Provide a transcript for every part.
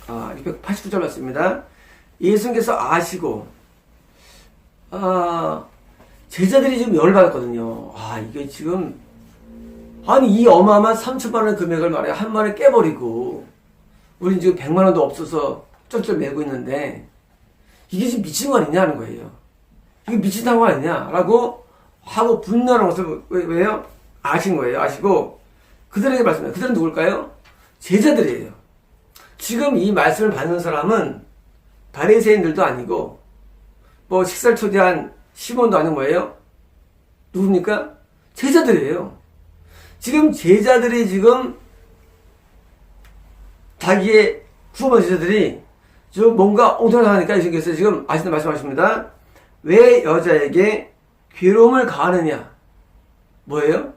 689절 맞습니다. 예수님께서 아시고, 제자들이 지금 열받았거든요. 이게 지금, 이 어마어마한 3천만 원 금액을 말이야, 한 번에 깨버리고, 우린 지금 100만 원도 없어서 쩔쩔 매고 있는데, 이게 지금 미친 거 아니냐 하는 거예요. 이게 미친한 거 아니냐? 라고 하고 분노하는 것을, 왜요? 아신 거예요. 아시고, 그들에게 말씀해요. 그들은 누굴까요? 제자들이에요. 지금 이 말씀을 받는 사람은 바리새인들도 아니고 식사를 초대한 시몬도 아닌 거예요. 누굽니까? 제자들이에요. 지금 제자들이 지금 자기의 후보 제자들이 좀 뭔가 엉뚱하니까 예수님께서 지금 아시는 말씀하십니다. 왜 여자에게 괴로움을 가하느냐? 뭐예요?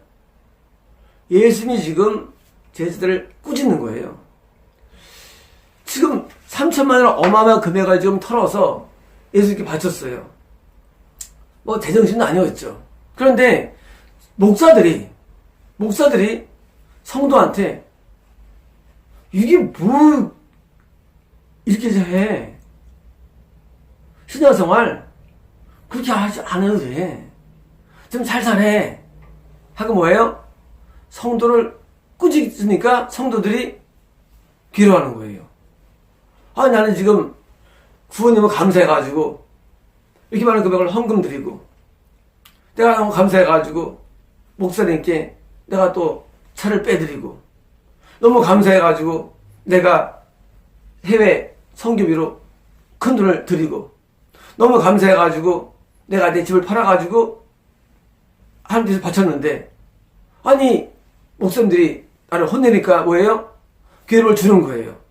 예수님이 지금 제자들을 꾸짖는 거예요. 지금 3천만 원 어마어마한 금액을 지금 털어서 예수님께 바쳤어요. 제정신은 아니었죠. 그런데 목사들이 성도한테 이게 뭘 이렇게 해? 신앙생활 그렇게 하지 않아도 돼. 좀 살살해. 하고 뭐예요? 성도를 꾸짖으니까 성도들이 괴로워하는 거예요. 나는 지금 구원님을 감사해가지고 이렇게 많은 금액을 헌금 드리고 내가 너무 감사해가지고 목사님께 내가 또 차를 빼드리고 너무 감사해가지고 내가 해외 선교비로 큰 돈을 드리고 너무 감사해가지고 내가 내 집을 팔아가지고 하나님 앞에서 바쳤는데 목사님들이 나를 혼내니까 뭐예요? 괴로움을 주는 거예요.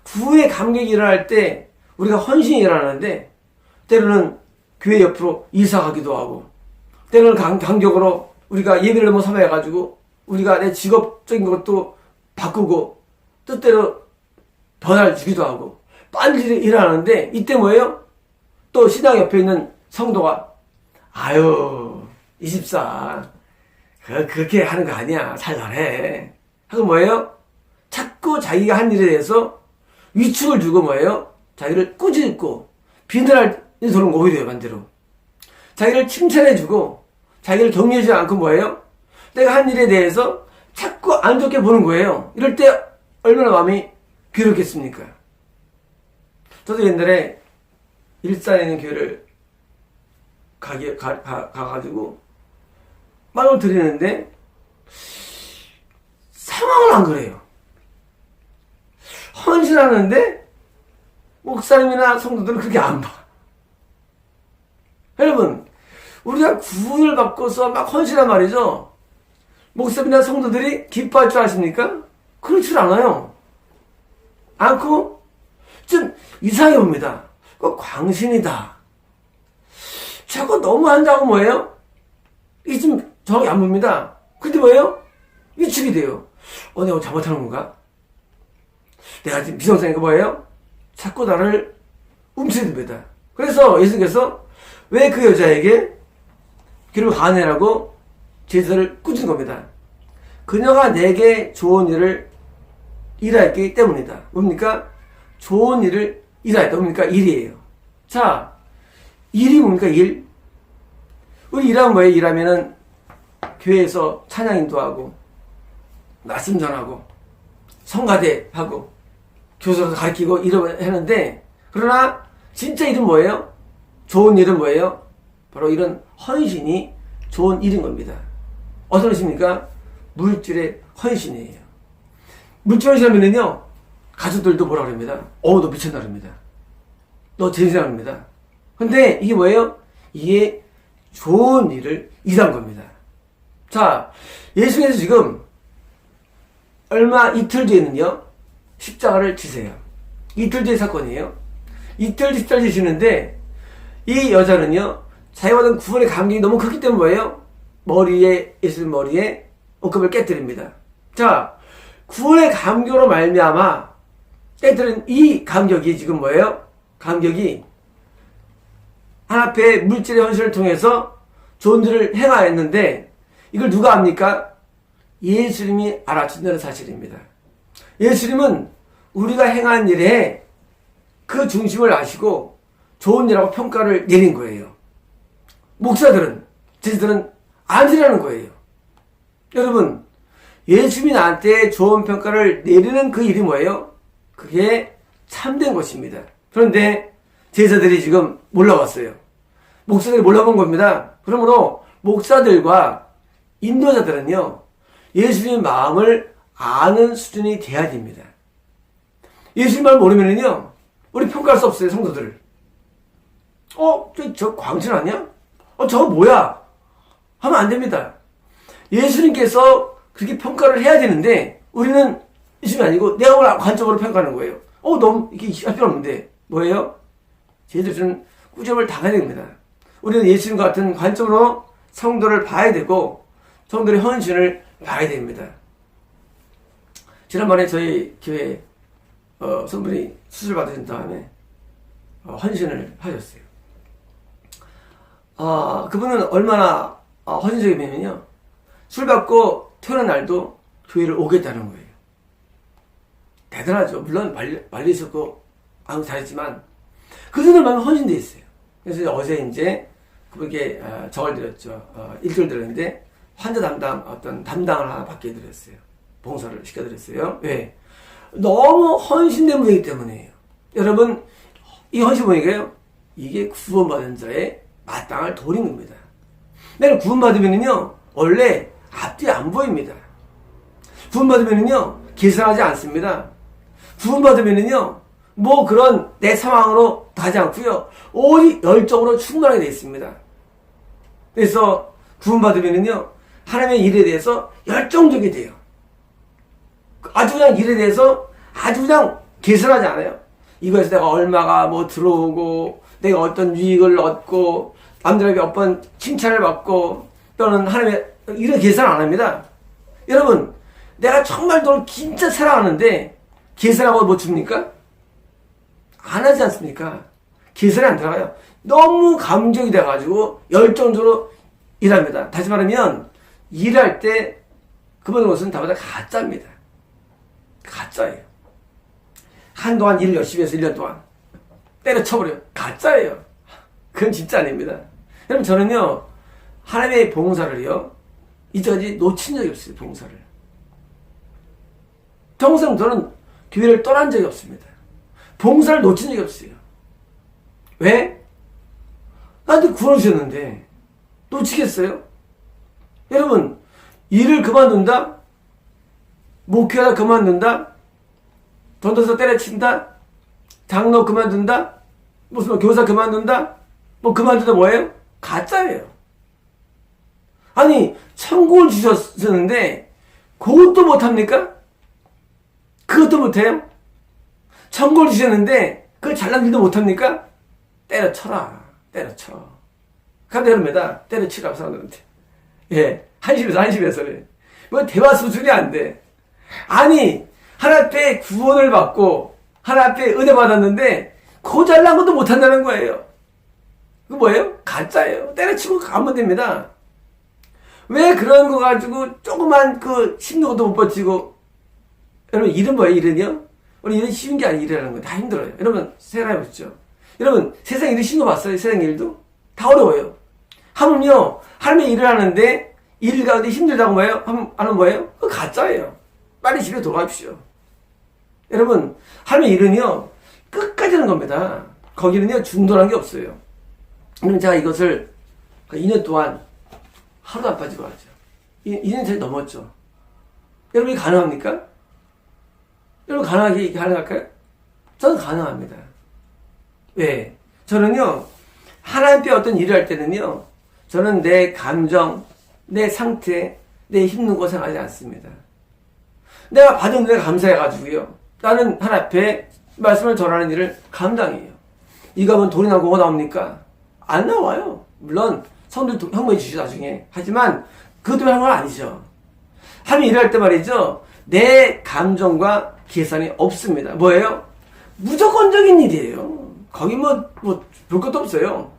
구의 감격이 일어날 때 우리가 헌신이 일어나는데 때로는 교회 옆으로 이사 가기도 하고 때로는 강격으로 우리가 예배를 너무 삼아해가지고 우리가 내 직업적인 것도 바꾸고 뜻대로 변화를 주기도 하고 빤 일이 일어나는데 이때 뭐예요? 또 신앙 옆에 있는 성도가 24 그렇게 하는 거 아니야. 살살해. 하고 뭐예요? 자꾸 자기가 한 일에 대해서 위축을 주고 뭐예요? 자기를 꾸짖고 비난할 일이 도는 거 오히려 반대로. 자기를 칭찬해주고 자기를 격려하지 않고 뭐예요? 내가 한 일에 대해서 자꾸 안 좋게 보는 거예요. 이럴 때 얼마나 마음이 괴롭겠습니까? 저도 옛날에 일산에 있는 교회를 가가지고 말을 드리는데 상황을 안 그래요. 헌신하는데 목사님이나 성도들은 그렇게 안 봐. 여러분, 우리가 구원을 받고서 막 헌신한 말이죠. 목사님이나 성도들이 기뻐할 줄 아십니까? 그렇지 않아요. 않고 좀 이상해 봅니다. 광신이다. 저거 너무 한다고 뭐예요? 이게 좀 정확히 안 봅니다. 근데 뭐예요? 위축이 돼요. 내가 잘못하는 건가? 내가 지금 비성사니까 뭐예요? 자꾸 나를 움츠립니다. 그래서 예수님께서 왜 그 여자에게 괴로움을 가하느냐고 제자를 꾸짖는 겁니다. 그녀가 내게 좋은 일을 일하였기 때문이다. 뭡니까? 좋은 일을 일하였다. 뭡니까? 일이에요. 자, 일이 뭡니까? 일? 우리 일하면 뭐예요? 일하면은 교회에서 찬양 인도하고 말씀 전하고 성가대 하고 교사도 가르치고 이러면 하는데 그러나 진짜 일은 뭐예요? 좋은 일은 뭐예요? 바로 이런 헌신이 좋은 일인 겁니다. 어떤 것입니까? 물질의 헌신이에요. 물질 헌신하면은요 가족들도 뭐라 그럽니다. 너 미쳤나 그럽니다. 너 재생합니다. 근데 이게 뭐예요? 이게 좋은 일을 일한 겁니다. 자, 예수님께서 지금 이틀 뒤에는요 십자가를 지세요. 이틀 뒤의 사건이에요. 이틀 뒤 십자가를 지시는데 이 여자는요 자기가 받은 구원의 감격이 너무 크기 때문에 뭐예요? 예수님 머리에 옥금을 깨뜨립니다. 자, 구원의 감격으로 말미암아 깨뜨린 이 감격이 지금 뭐예요? 감격이 하나님의 물질의 헌신을 통해서 좋은 일을 행하였는데 이걸 누가 압니까? 예수님이 알아준다는 사실입니다. 예수님은 우리가 행한 일에 그 중심을 아시고 좋은 일하고 평가를 내린 거예요. 목사들은, 제자들은 아니라는 거예요. 여러분, 예수님이 나한테 좋은 평가를 내리는 그 일이 뭐예요? 그게 참된 것입니다. 그런데 제자들이 지금 몰라왔어요. 목사들이 몰라본 겁니다. 그러므로 목사들과 인도자들은요, 예수님의 마음을 아는 수준이 돼야 됩니다. 예수님 말 모르면은요, 우리 평가할 수 없어요, 성도들을. 저 광진 아니야? 저거 뭐야? 하면 안 됩니다. 예수님께서 그렇게 평가를 해야 되는데, 우리는 예수님이 아니고, 내가 오늘 관점으로 평가하는 거예요. 너무, 이렇게 할 필요 없는데, 뭐예요? 제자들은 꾸점을 당해야 됩니다. 우리는 예수님과 같은 관점으로 성도를 봐야 되고, 성도의 헌신을 봐야 됩니다. 지난번에 저희 교회, 성분이 수술 받으신 다음에, 헌신을 하셨어요. 그분은 얼마나 헌신적이냐면요, 술 받고 퇴원한 날도 교회를 오겠다는 거예요. 대단하죠. 물론 말리셨고 아무 잘했지만 그 정도만 헌신돼 있어요. 그래서 어제 이제 그분께 적을 드렸죠. 일주일 드렸는데 환자 담당 어떤 담당을 하나 받게 해드렸어요. 봉사를 시켜드렸어요. 왜? 너무 헌신된 분이기 때문이에요. 여러분, 이 헌신 보니까요, 이게 구원받은 자의 마땅할 도리인 겁니다. 내가 구원받으면은요, 원래 앞뒤 안 보입니다. 구원받으면은요, 계산하지 않습니다. 구원받으면은요, 뭐 그런 내 상황으로 하지 않고요, 오직 열정으로 충만하게 되어 있습니다. 그래서 구원받으면은요, 하나님의 일에 대해서 열정적이 돼요. 아주 그냥 일에 대해서 아주 그냥 계산하지 않아요. 이거에서 내가 얼마가 뭐 들어오고, 내가 어떤 유익을 얻고, 남들에게 어떤 칭찬을 받고, 또는 하나님의 이런 계산 안 합니다. 여러분, 내가 정말 너를 진짜 사랑하는데 계산하고 뭐 줍니까? 안 하지 않습니까? 계산이 안 들어가요. 너무 감정이 돼가지고 열정적으로 일합니다. 다시 말하면 일할 때 그 모든 것은 다보다 가짜입니다. 가짜예요. 한동안 일을 열심히 해서 1년 동안 때려쳐버려요. 가짜예요. 그건 진짜 아닙니다. 여러분, 저는요, 하나님의 봉사를요, 이제까지 놓친 적이 없어요. 봉사를. 평생 저는 교회를 떠난 적이 없습니다. 봉사를 놓친 적이 없어요. 왜? 나한테 구원을 주셨는데 놓치겠어요? 여러분, 일을 그만둔다? 목회하다 그만둔다? 전도서 때려친다? 장로 그만둔다? 무슨 뭐 교사 그만둔다? 뭐 그만둔다 뭐예요? 가짜예요. 아니, 천국을 주셨는데 그것도 못합니까? 그것도 못해요? 천국을 주셨는데 그 잘난 일도 못합니까? 때려쳐라. 때려쳐. 그런데 그럽니다. 때려치라고 사람들한테. 예, 한심해서 뭐 대화 수준이 안 돼. 아니, 하나님 앞에 구원을 받고 하나님 앞에 은혜 받았는데 그 잘난 것도 못한다는 거예요. 그 뭐예요? 가짜예요. 때려치고 가면 됩니다. 왜 그런 거 가지고 조그만 그 힘든 것도 못 버티고. 여러분, 일은 뭐예요? 일은요? 우리 일은 쉬운 게 아니에요. 일이라는 거 다 힘들어요. 여러분, 생각해보시죠. 여러분, 세상 일이 쉬운 거 봤어요? 세상 일도? 다 어려워요. 하물며 하나님의 일을 하는데 일 가운데 힘들다고 뭐예요? 하는 뭐예요? 그거 가짜예요. 빨리 집에 돌아가십시오. 여러분, 하나님의 일은요, 끝까지 하는 겁니다. 거기는요, 중도란 게 없어요. 그럼 제가 이것을 2년 동안 하루도 안 빠지고 하죠. 2년 차이 넘었죠. 여러분, 이게 가능합니까? 여러분, 가능할까요? 저는 가능합니다. 왜? 저는요, 하나님께 어떤 일을 할 때는요, 저는 내 감정, 내 상태, 내 힘든 거 생각하지 않습니다. 내가 받은 은혜 감사해가지고요, 나는 하나님 앞에 말씀을 전하는 일을 감당해요. 이거 하면 돈이 나고 뭐가 나옵니까? 안 나와요. 물론 성도 형님이 주시죠, 나중에. 하지만 그것 때문에 하는 건 아니죠. 하나님 일할 때 말이죠, 내 감정과 계산이 없습니다. 뭐예요? 무조건적인 일이에요. 거기 볼 것도 없어요.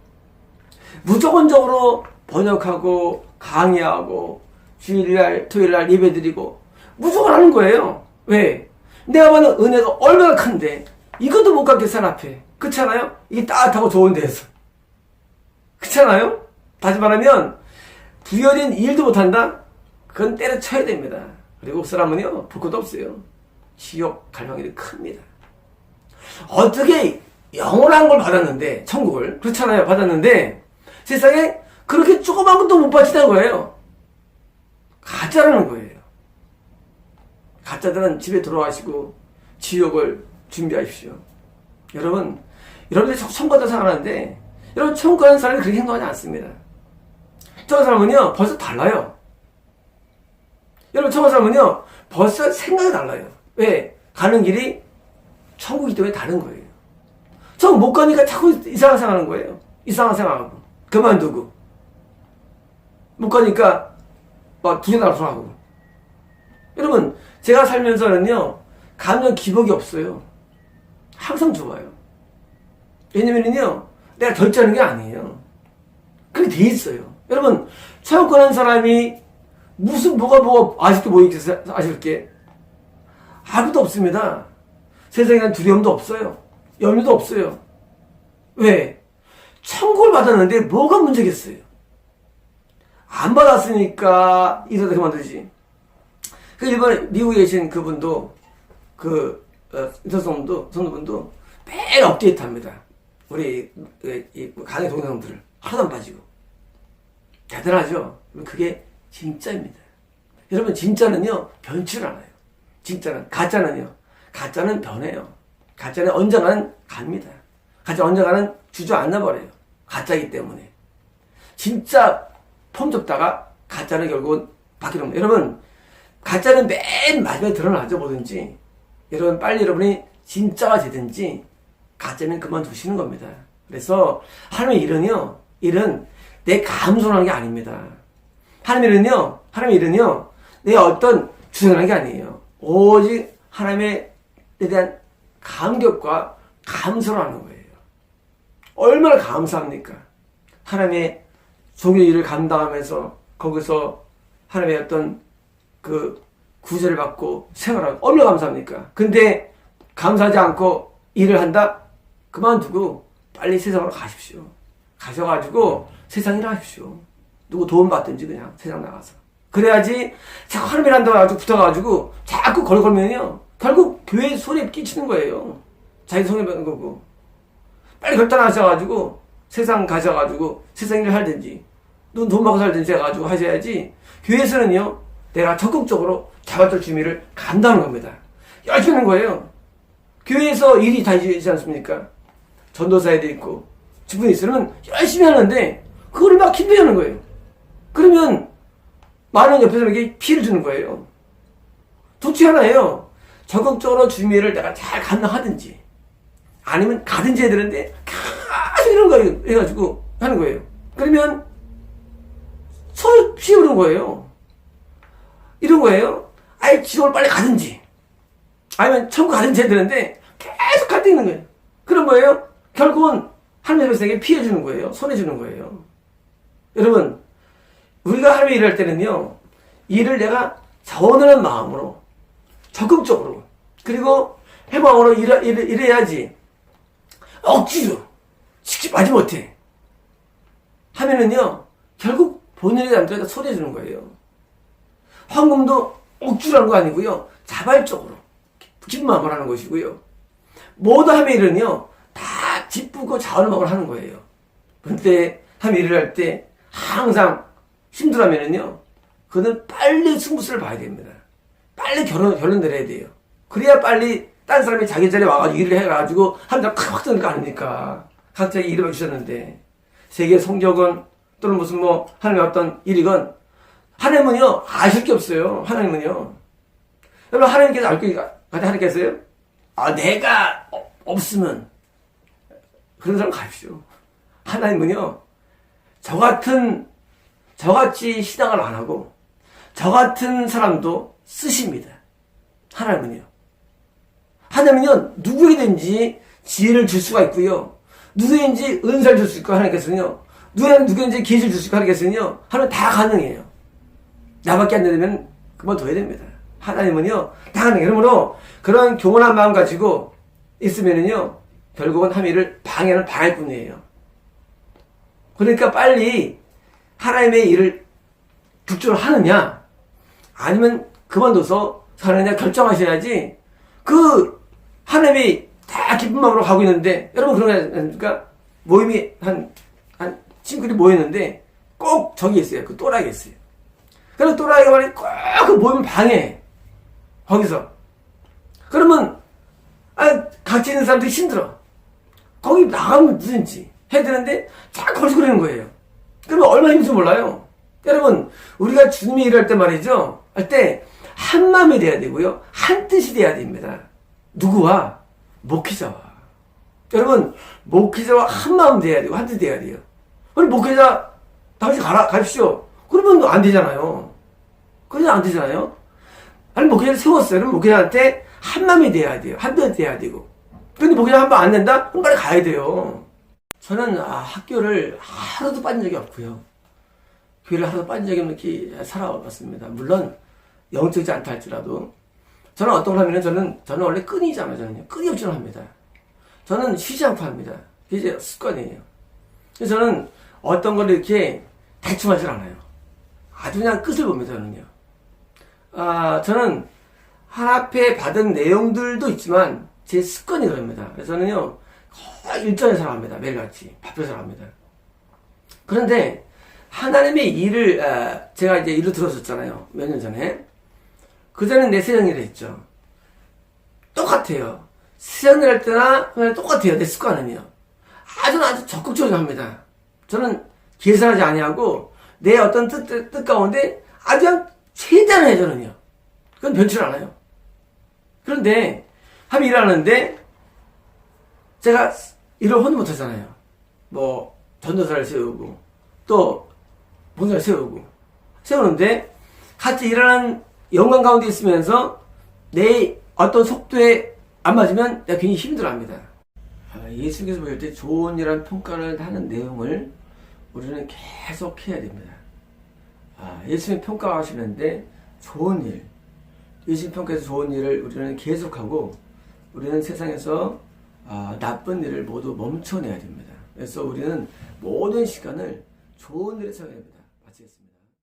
무조건적으로 번역하고 강의하고 주일날 토요일날 예배드리고 무조건 하는 거예요. 왜? 내가 받는 은혜가 얼마나 큰데 이것도 못 갖겠어 앞에. 그렇잖아요? 이게 따뜻하고 좋은 데에서. 그렇잖아요? 다시 말하면 부여된 일도 못한다? 그건 때려쳐야 됩니다. 그리고 그 사람은요 볼 것도 없어요. 지옥 갈 확률이 큽니다. 어떻게 영원한 걸 받았는데, 천국을 그렇잖아요, 받았는데 세상에 그렇게 조그만 것도 못 받치는 거예요. 가짜라는 거예요. 가짜들은 집에 돌아가시고 지옥을 준비하십시오. 여러분들이 천국 가다 생각하는데, 여러분 천국 가는 사람이 그렇게 행동하지 않습니다. 저 사람은요 벌써 달라요. 여러분 천국 가는 사람은요 벌써 생각이 달라요. 왜? 가는 길이 천국이기 때문에 다른 거예요. 천국 못 가니까 자꾸 이상한 생각하는 거예요. 이상한 생각하고 그만두고 못 가니까 막 두개 나서 하고. 여러분 제가 살면서는요 감정 기복이 없어요. 항상 좋아요. 왜냐면요 내가 결정하는 게 아니에요. 그렇게 돼 있어요. 여러분 천국 가는 사람이 무슨 뭐가 아쉽게 뭐 있겠어요? 아쉽게 아무도 없습니다. 세상에는 두려움도 없어요. 염려도 없어요. 왜? 천국을 받았는데 뭐가 문제겠어요? 안 받았으니까 이러다 그만두지. 그 일본에 미국에 계신 그분도 선생님도 매일 업데이트합니다. 우리 이 강의 동영상들을 하나도 안 빠지고. 대단하죠? 그게 진짜입니다. 여러분 진짜는요 변치를 않아요. 진짜는. 가짜는 변해요. 가짜는 언젠가는 갑니다. 가짜는 언젠가는 주저앉아 버려요. 가짜이기 때문에. 진짜 폼 잡다가 가짜는 결국은 바뀌는 겁니다. 여러분 가짜는 맨 마지막에 드러나죠. 뭐든지. 여러분 빨리 여러분이 진짜가 되든지 가짜는 그만두시는 겁니다. 그래서 하나님의 일은 내 감수로 하는 게 아닙니다. 하나님의 일은요 내 어떤 주장하는 게 아니에요. 오직 하나님에 대한 감격과 감사로 하는 거예요. 얼마나 감사합니까? 하나님의 종의 일을 감당하면서 거기서 하나님의 어떤 그 구제를 받고 생활하고 얼마나 감사합니까? 근데 감사하지 않고 일을 한다? 그만두고 빨리 세상으로 가십시오. 가셔가지고 세상 일을 하십시오. 누구 도움 받든지 그냥 세상 나가서. 그래야지 자꾸 하나님을 한다고 붙어가지고 자꾸 걸면요 결국 교회 손에 끼치는 거예요. 자기 손해 보는 거고. 빨리 결단하셔가지고 세상 가셔가지고 세상 일을 하든지 돈 받고 살든지 해가지고 하셔야지. 교회에서는요 내가 적극적으로 자발적 주미를 간다는 겁니다. 열심히 하는 거예요. 교회에서 일이 다 있지 않습니까? 전도사에도 있고 주분이 있으면 열심히 하는데 그거를 막 힘들게 하는 거예요. 그러면 많은 옆에 사람에게 피해를 주는 거예요. 둘 중 하나예요. 적극적으로 주미를 내가 잘 감당하든지 아니면 가든지 해야 되는데 계속 이런 거 해가지고 하는 거예요. 그러면 서로 피해 오는 거예요. 이런 거예요. 아예 지옥을 빨리 가든지 아니면 천국 가든지 해야 되는데 계속 갈등 있는 거예요. 그런 거예요. 결국은 하나님의 백성에게 피해 주는 거예요. 손해 주는 거예요. 여러분 우리가 하나님의 일을 할 때는요 일을 내가 자원하는 마음으로 적극적으로 그리고 해방으로 일해야지 억지로 직접 하지 못해 하면은요 결국 본인의 남자가 손해 주는 거예요. 헌금도 억지로 하는 거 아니고요 자발적으로 기쁜 마음으로 하는 것이고요. 모든 하나님의 일은요 다 기쁘고 자원의 마음으로 하는 거예요. 그런데 하나님의 일을 할 때 항상 힘들어하면은요 그는 빨리 승부수를 봐야 됩니다. 빨리 결론 내려야 돼요. 그래야 빨리 딴 사람이 자기 자리에 와가지고 일을 해가지고 한 사람 탁 확정될 거 아닙니까? 각자에게 이름을 주셨는데 세계 성적은 또는 무슨 뭐 하나님의 어떤 일이건 하나님은요 아실 게 없어요. 하나님은요 여러분 하나님께서 알고 하나님께서요 내가 없으면 그런 사람 가십시오. 하나님은요 저같이 신앙을 안 하고 저 같은 사람도 쓰십니다. 하나님은요 누구에게든지 지혜를 줄 수가 있고요 누구에게든지 은사를 줄 수 있고 하나님께서는요 누구에게든지 계시를 줄 수 있고 하나님께서는요 하나님 다 가능해요. 나밖에 안 되면 그만둬야 됩니다. 하나님은요, 다 가능해요. 그러므로 그런 교만한 마음 가지고 있으면은요, 결국은 함의를 방해는 방할 뿐이에요. 그러니까 빨리 하나님의 일을 죽전을 하느냐, 아니면 그만둬서 사느냐 결정하셔야지, 그 하나님이 다 기쁜 마음으로 가고 있는데, 여러분 그러니까 모임이 한 친구들이 모였는데 꼭 저기 있어요. 그 또라이가 있어요. 그래서 또라이가 말이 꼭 그 모임을 방해해. 거기서. 그러면 같이 있는 사람들이 힘들어. 거기 나가면 무슨지 해야 되는데 자꾸 거기서 그러는 거예요. 그러면 얼마나 힘든지 몰라요. 여러분, 우리가 주님의 일을 할 때 말이죠. 할 때 한 마음이 돼야 되고요. 한 뜻이 돼야 됩니다. 누구와? 목회자와. 여러분, 목회자와 한 마음 돼야 되고 한 뜻 돼야 돼요. 그럼 목회자 당신 가십시오. 그러면 안 되잖아요. 그냥 안 되잖아요. 아니 목회자를 세웠어요. 그럼 목회자한테 한 마음이 돼야 돼요. 한 뜻 돼야 되고. 근데 목회자 한 번 안 된다? 그럼 빨리 가야 돼요. 저는 학교를 하루도 빠진 적이 없고요. 교회를 하루도 빠진 적이 없는 이렇게 살아왔습니다. 물론 영적이지 않다 할지라도 저는 어떤 걸 하면은 저는 원래 끈이잖아요. 저는요. 끊임없이 합니다. 저는 쉬지 않고 합니다. 그게 제 습관이에요. 그래서 저는 어떤 걸 이렇게 대충 하질 않아요. 아주 그냥 끝을 봅니다. 저는요. 저는 한 앞에 받은 내용들도 있지만 제 습관이 그럽니다. 그래서 저는요 거의 일정에 살아갑니다. 매일같이 바쁘게 살아갑니다. 그런데 하나님의 일을 제가 이제 일로 들어섰잖아요. 몇 년 전에. 그전에는 내 세상일을 했죠. 똑같아요. 세상일 할 때나 그냥 똑같아요. 내 습관은요. 아주 적극적으로 합니다. 저는 계산하지 아니하고 내 어떤 뜻 가운데 아주 그냥 최대한 해요. 저는요. 그건 변치 않아요. 그런데 함이 일하는데 제가 일을 혼자 못하잖아요. 뭐 전도사를 세우고 또 본사를 세우는데 같이 일하는 영광 가운데 있으면서 내 어떤 속도에 안 맞으면 내가 굉장히 힘들어합니다. 예수님께서 보실 때 좋은 일한 평가를 하는 내용을 우리는 계속 해야 됩니다. 예수님 평가하시는데 좋은 일, 예수님 평가에서 좋은 일을 우리는 계속하고 우리는 세상에서 나쁜 일을 모두 멈춰내야 됩니다. 그래서 우리는 모든 시간을 좋은 일에 써야 됩니다.